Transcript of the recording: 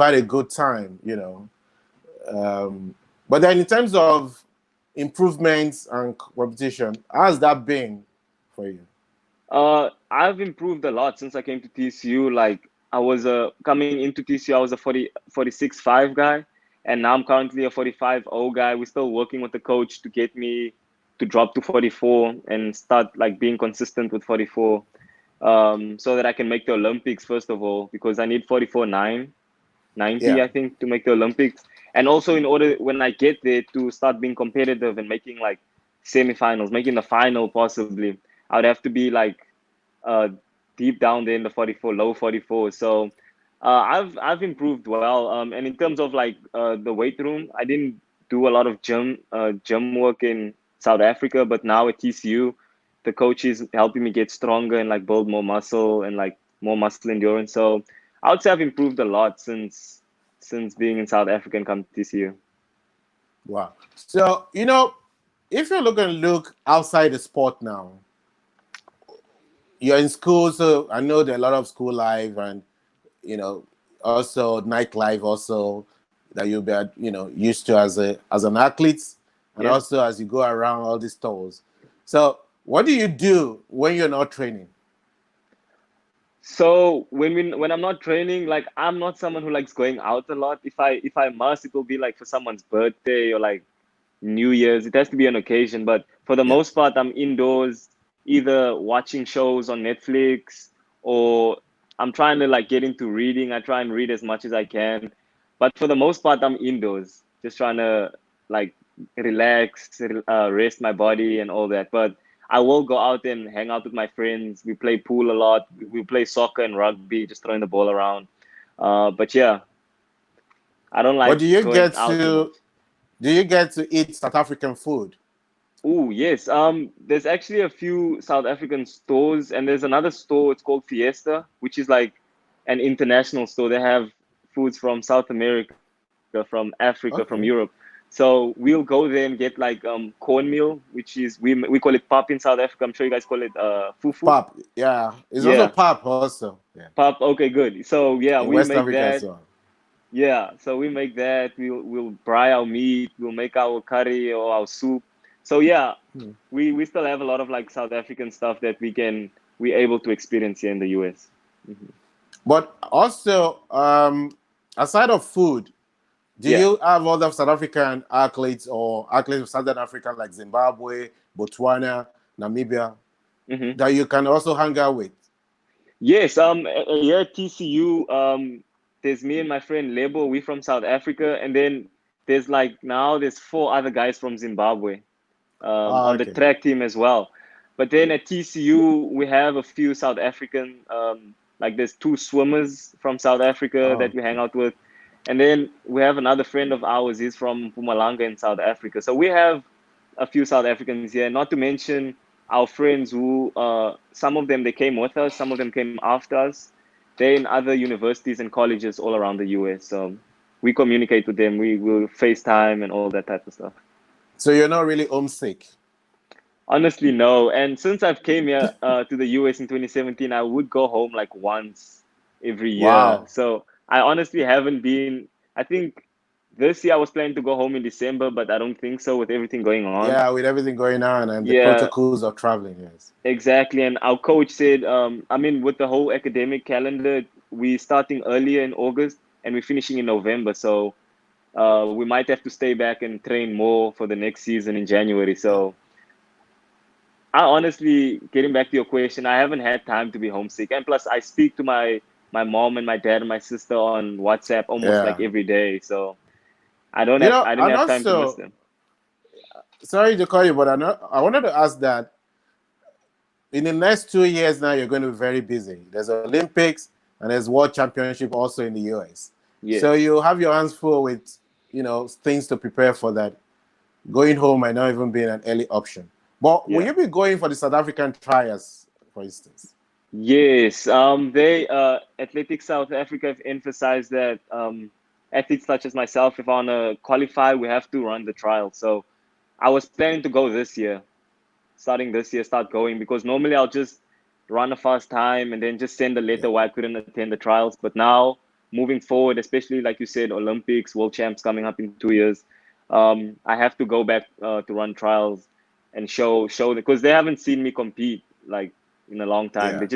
had a good time, But then in terms of improvements and competition, how's that been for you? I've improved a lot since I came to TCU. Like I was coming into TCU, I was a 46.5 guy, and now I'm currently a 45.0 guy. We're still working with the coach to get me to drop to 44 and start like being consistent with 44, so that I can make the Olympics first of all, because I need 44.9, 90, Yeah. I think, to make the Olympics. And also in order when I get there to start being competitive and making like semifinals, making the final possibly, I would have to be like deep down there in the 44, low 44. So I've improved well. And in terms of like the weight room, I didn't do a lot of gym work in South Africa, but now at TCU, the coach is helping me get stronger and like build more muscle and like more muscle endurance. So I would say I've improved a lot since being in South Africa and come to TCU. Wow. So, if you're look outside the sport now, you're in school, so I know there are a lot of school life and, also nightlife also that you'll be, used to as an athlete and also as you go around all these tours. So what do you do when you're not training? So when I'm not training, like I'm not someone who likes going out a lot. If I must, it will be like for someone's birthday or like New Year's. It has to be an occasion, but for the most part, I'm indoors, either watching shows on Netflix or I'm trying to like get into reading. I try and read as much as I can, but for the most part, I'm indoors, just trying to like relax, rest my body and all that. But I will go out and hang out with my friends. We play pool a lot. We play soccer and rugby, just throwing the ball around. But yeah, I don't like But going out too much. do you get to eat South African food? Oh, yes. There's actually a few South African stores, and there's another store. It's called Fiesta, which is like an international store. They have foods from South America, from Africa, from Okay. Europe. So we'll go there and get like cornmeal, which is we call it pap in South Africa. I'm sure you guys call it fufu. Pap, yeah. It's also Yeah, pap also. Yeah. pap. Okay, good. So yeah, In we West make Africa as that. well. Yeah, so we make that. We'll fry our meat. We'll make our curry or our soup. So yeah, we still have a lot of like South African stuff that we're able to experience here in the US. But also, aside of food, do Yeah. you have other South African athletes or athletes of Southern Africa like Zimbabwe, Botswana, Namibia that you can also hang out with? Yes. Here at TCU, there's me and my friend Lebo. We from South Africa, and then there's 4 other guys from Zimbabwe, on the Okay. track team as well. But then at TCU, we have a few South African, like there's 2 swimmers from South Africa that we hang Okay. out with. And then we have another friend of ours, he's from Mpumalanga in South Africa. So we have a few South Africans here, not to mention our friends who, some of them, they came with us, some of them came after us. They're in other universities and colleges all around the US. So we communicate with them. We will FaceTime and all that type of stuff. So you're not really homesick? Honestly, no. And since I've came here to the US in 2017, I would go home like once every year. Wow. So I honestly haven't been. I think this year I was planning to go home in December, but I don't think so with everything going on. Yeah, with everything going on and the Yeah, protocols of traveling, yes. exactly. And our coach said, I mean, with the whole academic calendar, we're starting earlier in August and we're finishing in November. So we might have to stay back and train more for the next season in January. So I honestly, getting back to your question, I haven't had time to be homesick. And plus, I speak to my mom and my dad and my sister on WhatsApp almost like Yeah. every day. So I didn't And have time to miss also, them. sorry to call you, but I wanted to ask that in the next 2 years now, you're going to be very busy. There's Olympics and there's World Championship also in the US. So Yes. you have your hands full with, things to prepare for that. Going home might not even be an early option. But will Yeah. you be going for the South African trials, for instance? Yes. They Athletics South Africa have emphasized that athletes such as myself, if I want to qualify, we have to run the trial. So I was planning to go this year, starting this year, start going, because normally I'll just run a fast time and then just send a letter why I couldn't attend the trials. But now moving forward, especially like you said, Olympics, World Champs coming up in 2 years, I have to go back to run trials and show because they haven't seen me compete like in a long time. Yeah. They just